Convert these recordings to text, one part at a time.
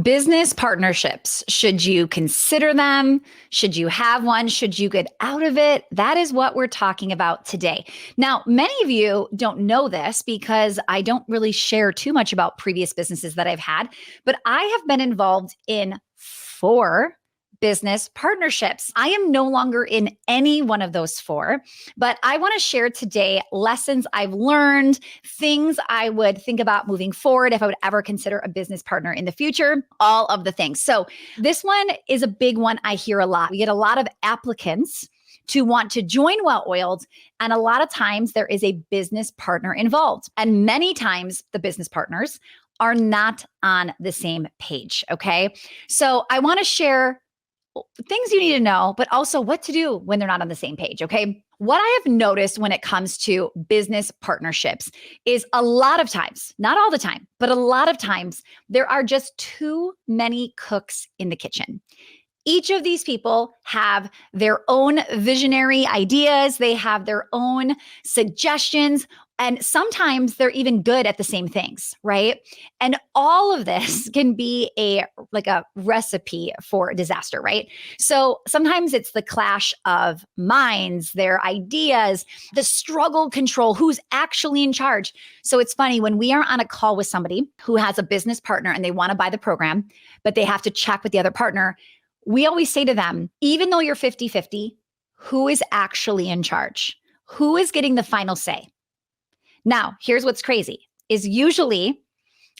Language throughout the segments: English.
Business partnerships. Should you consider them? Should you have one? Should you get out of it? That is what we're talking about today. Now, many of you don't know this because I don't really share too much about previous businesses that I've had, but I have been involved in 4 business partnerships. I am no longer in any one of those 4, but I want to share today lessons I've learned, things I would think about moving forward if I would ever consider a business partner in the future, all of the things. So this one is a big one I hear a lot. We get a lot of applicants to want to join Well Oiled. And a lot of times there is a business partner involved. And many times the business partners are not on the same page. Okay. So I want to share things you need to know, but also what to do when they're not on the same page. Okay. What I have noticed when it comes to business partnerships is a lot of times, not all the time, but a lot of times, there are just too many cooks in the kitchen. Each of these people have their own visionary ideas. They have their own suggestions. And sometimes they're even good at the same things, right? And all of this can be a recipe for disaster, right? So sometimes it's the clash of minds, their ideas, the struggle control, who's actually in charge. So it's funny when we are on a call with somebody who has a business partner and they want to buy the program, but they have to check with the other partner. We always say to them, even though you're 50-50, who is actually in charge? Who is getting the final say? Now, here's what's crazy is usually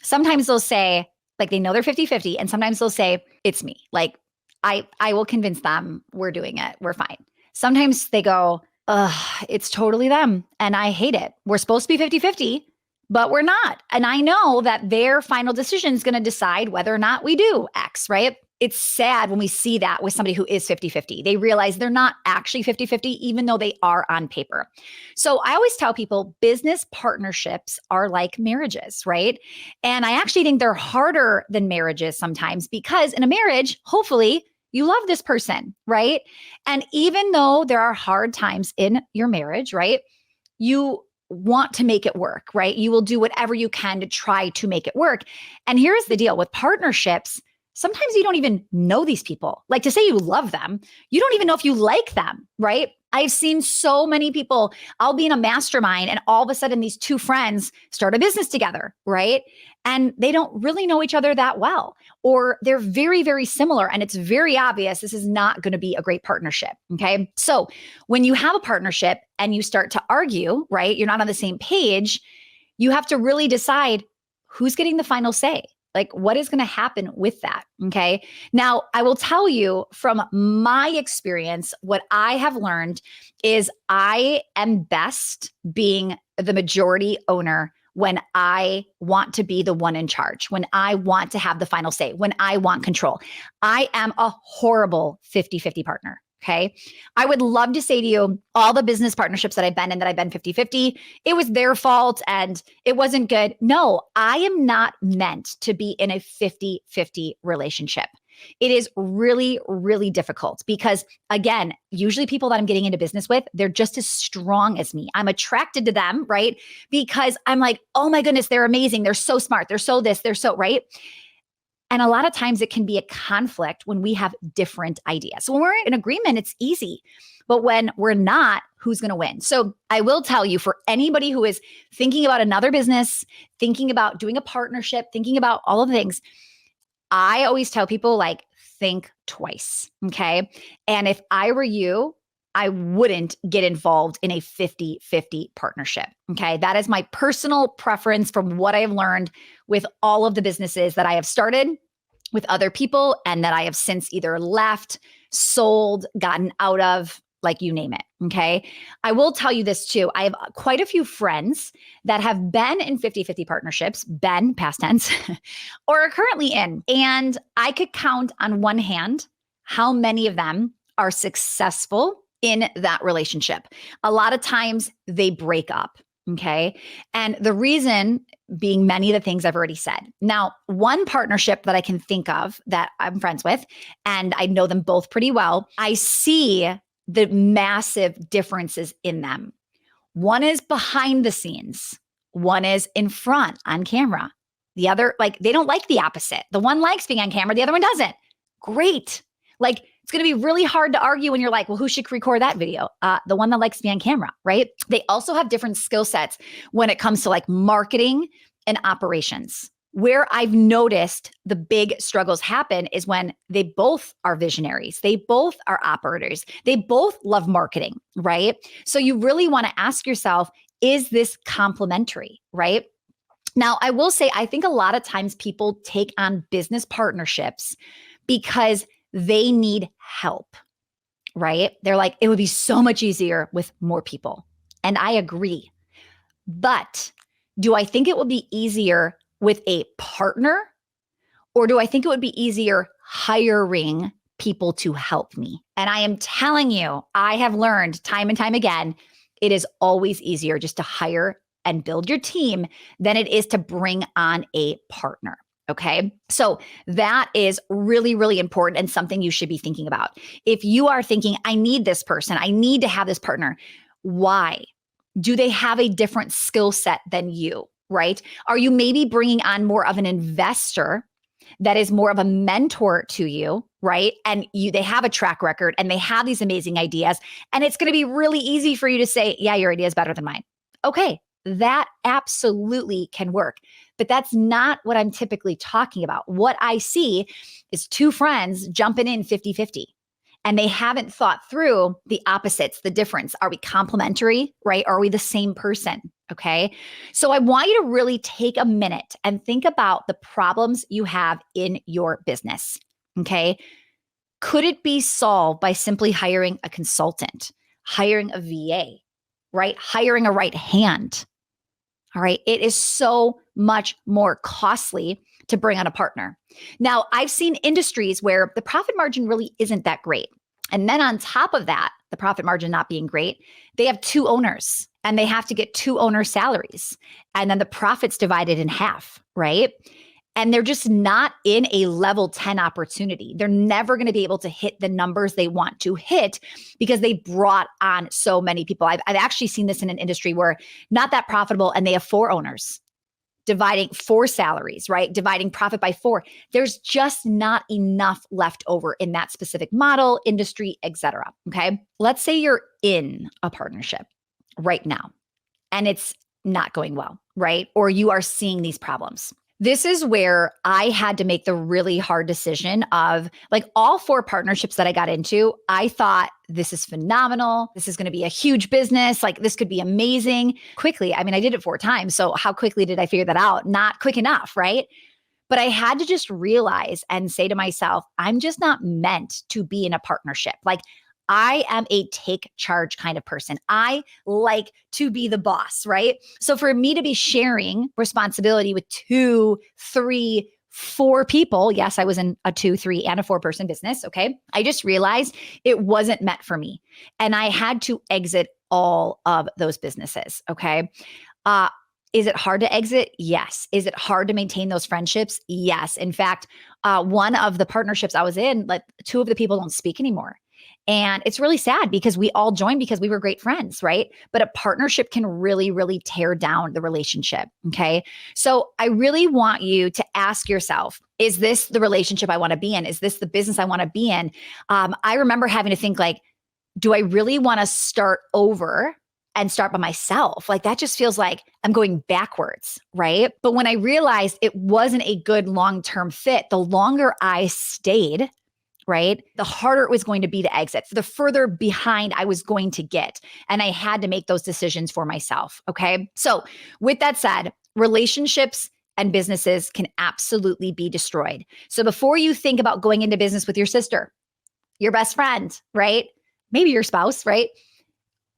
sometimes they'll say, like they know they're 50-50, and sometimes they'll say, it's me. Like I will convince them we're doing it. We're fine. Sometimes they go, it's totally them. And I hate it. We're supposed to be 50-50, but we're not. And I know that their final decision is going to decide whether or not we do X, right? It's sad when we see that with somebody who is 50-50. They realize they're not actually 50-50, even though they are on paper. So I always tell people business partnerships are like marriages, right? And I actually think they're harder than marriages sometimes because in a marriage, hopefully, you love this person, right? And even though there are hard times in your marriage, right? You want to make it work, right? You will do whatever you can to try to make it work. And here's the deal with partnerships. Sometimes you don't even know these people. Like to say you love them, you don't even know if you like them, right? I've seen so many people, I'll be in a mastermind and all of a sudden these 2 friends start a business together, right? And they don't really know each other that well, or they're very, very similar. And it's very obvious this is not going to be a great partnership. Okay. So when you have a partnership and you start to argue, right? You're not on the same page. You have to really decide who's getting the final say. Like, what is going to happen with that? Okay. Now, I will tell you from my experience, what I have learned is I am best being the majority owner when I want to be the one in charge, when I want to have the final say, when I want control. I am a horrible 50-50 partner. Okay. I would love to say to you, all the business partnerships that I've been in, that I've been 50-50, it was their fault and it wasn't good. No, I am not meant to be in a 50-50 relationship. It is really, really difficult because again, usually people that I'm getting into business with, they're just as strong as me. I'm attracted to them, right? Because I'm like, oh my goodness, they're amazing. They're so smart. They're so this, they're so right. And a lot of times it can be a conflict when we have different ideas. So when we're in agreement, it's easy. But when we're not, who's going to win? So I will tell you, for anybody who is thinking about another business, thinking about doing a partnership, thinking about all of the things, I always tell people like, think twice. Okay. And if I were you, I wouldn't get involved in a 50-50 partnership. Okay. That is my personal preference from what I've learned with all of the businesses that I have started with other people and that I have since either left, sold, gotten out of, like you name it. Okay. I will tell you this too. I have quite a few friends that have been in 50-50 partnerships, been past tense, or are currently in. And I could count on one hand how many of them are successful in that relationship. A lot of times they break up. Okay. And the reason being many of the things I've already said. Now, one partnership that I can think of that I'm friends with, and I know them both pretty well, I see the massive differences in them. One is behind the scenes. One is in front on camera. The other, like, they don't like the opposite. The one likes being on camera, the other one doesn't. Great. Like, it's going to be really hard to argue when you're like, well, who should record that video? The one that likes to be on camera, right? They also have different skill sets when it comes to like marketing and operations. Where I've noticed the big struggles happen is when they both are visionaries. They both are operators. They both love marketing, right? So you really want to ask yourself, is this complementary, right? Now, I will say, I think a lot of times people take on business partnerships because they need help, right? They're like, it would be so much easier with more people. And I agree. But do I think it would be easier with a partner? Or do I think it would be easier hiring people to help me? And I am telling you, I have learned time and time again, it is always easier just to hire and build your team than it is to bring on a partner. Okay. So that is really, really important and something you should be thinking about. If you are thinking, I need this person, I need to have this partner, why? Do they have a different skill set than you, right? Are you maybe bringing on more of an investor that is more of a mentor to you, right? And they have a track record and they have these amazing ideas. And it's going to be really easy for you to say, yeah, your idea is better than mine. Okay, that absolutely can work. But that's not what I'm typically talking about. What I see is two friends jumping in 50-50. And they haven't thought through the opposites, the difference. Are we complementary, right? Are we the same person? Okay. So I want you to really take a minute and think about the problems you have in your business. Okay. Could it be solved by simply hiring a consultant, hiring a VA, right? Hiring a right hand. All right. It is so much more costly to bring on a partner. Now, I've seen industries where the profit margin really isn't that great. And then on top of that, the profit margin not being great, they have two owners and they have to get two owner salaries. And then the profit's divided in half, right? And they're just not in a level 10 opportunity. They're never going to be able to hit the numbers they want to hit because they brought on so many people. I've actually seen this in an industry where not that profitable and they have four owners dividing four salaries, right? Dividing profit by four. There's just not enough left over in that specific model, industry, et cetera. Okay. Let's say you're in a partnership right now and it's not going well, right? Or you are seeing these problems. This is where I had to make the really hard decision of like all four partnerships that I got into. I thought this is phenomenal. This is going to be a huge business. Like this could be amazing quickly. I mean, I did it 4 times. So how quickly did I figure that out? Not quick enough, right? But I had to just realize and say to myself, I'm just not meant to be in a partnership. Like I am a take charge kind of person. I like to be the boss, right? So for me to be sharing responsibility with 2, 3, 4 people, yes, I was in a 2, 3, and a 4-person business, okay? I just realized it wasn't meant for me. And I had to exit all of those businesses, okay? Is it hard to exit? Yes. Is it hard to maintain those friendships? Yes. In fact, one of the partnerships I was in, like 2 of the people don't speak anymore. And it's really sad because we all joined because we were great friends, right? But a partnership can really, really tear down the relationship. Okay. So I really want you to ask yourself, is this the relationship I want to be in? Is this the business I want to be in? I remember having to think like, do I really want to start over and start by myself? Like that just feels like I'm going backwards, right? But when I realized it wasn't a good long-term fit, the longer I stayed, right, the harder it was going to be to exit, the further behind I was going to get. And I had to make those decisions for myself. Okay. So with that said, relationships and businesses can absolutely be destroyed. So before you think about going into business with your sister, your best friend, right? Maybe your spouse, right?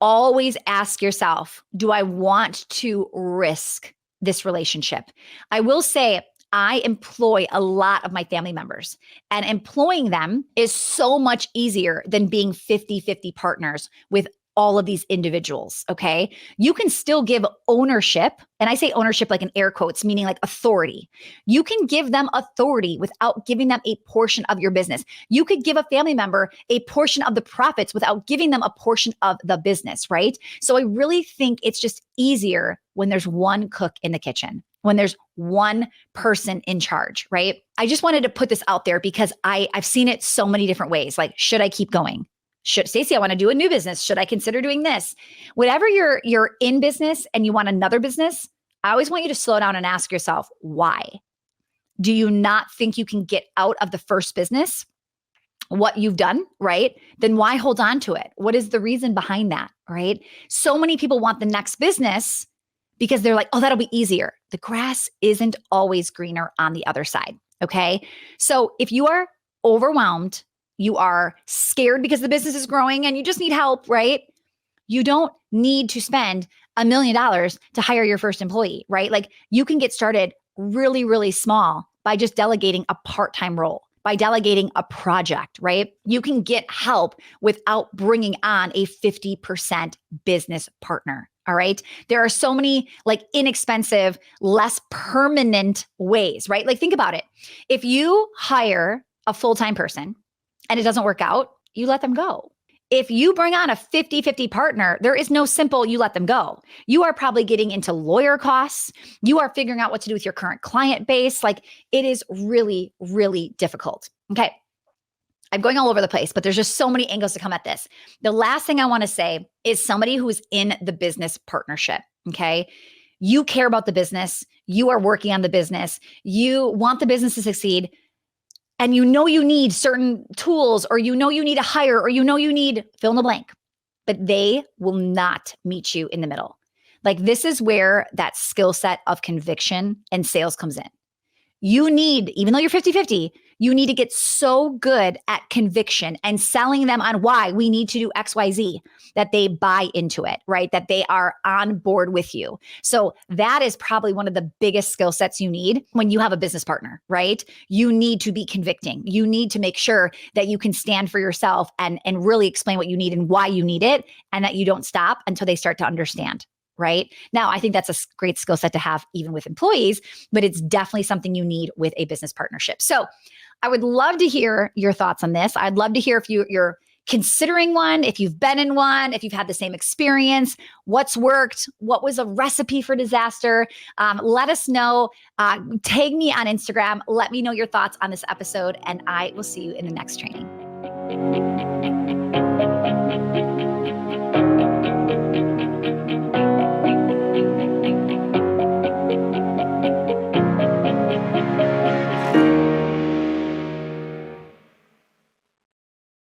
Always ask yourself, do I want to risk this relationship? I will say, I employ a lot of my family members, and employing them is so much easier than being 50-50 partners with all of these individuals, okay? You can still give ownership, and I say ownership like in air quotes, meaning like authority. You can give them authority without giving them a portion of your business. You could give a family member a portion of the profits without giving them a portion of the business, right? So I really think it's just easier when there's one cook in the kitchen. when there's one person in charge, right? I just wanted to put this out there because I've seen it so many different ways. Like, should I keep going? Stacy, I want to do a new business. Should I consider doing this? Whatever you're in business and you want another business, I always want you to slow down and ask yourself, why? Do you not think you can get out of the first business what you've done, right? Then why hold on to it? What is the reason behind that, right? So many people want the next business because they're like, oh, that'll be easier. The grass isn't always greener on the other side, okay? So if you are overwhelmed, you are scared because the business is growing and you just need help, right? You don't need to spend $1 million to hire your first employee, right? Like, you can get started really, really small by just delegating a part-time role, by delegating a project, right? You can get help without bringing on a 50% business partner. All right. There are so many like inexpensive, less permanent ways, right? Like, think about it. If you hire a full-time person and it doesn't work out, you let them go. If you bring on a 50-50 partner, there is no simple you let them go. You are probably getting into lawyer costs. You are figuring out what to do with your current client base. Like, it is really, really difficult. Okay. I'm going all over the place, but there's just so many angles to come at this. The last thing I want to say is somebody who is in the business partnership. Okay. You care about the business. You are working on the business. You want the business to succeed. And you know you need certain tools, or you know you need a hire, or you know you need fill in the blank, but they will not meet you in the middle. Like, this is where that skill set of conviction and sales comes in. You need, even though you're 50-50, you need to get so good at conviction and selling them on why we need to do XYZ that they buy into it, right? That they are on board with you. So that is probably one of the biggest skill sets you need when you have a business partner, right? You need to be convicting. You need to make sure that you can stand for yourself and really explain what you need and why you need it, and that you don't stop until they start to understand. Right? Now, I think that's a great skill set to have even with employees, but it's definitely something you need with a business partnership. So I would love to hear your thoughts on this. I'd love to hear if you're considering one, if you've been in one, if you've had the same experience, what's worked, what was a recipe for disaster. Let us know. Tag me on Instagram. Let me know your thoughts on this episode, and I will see you in the next training.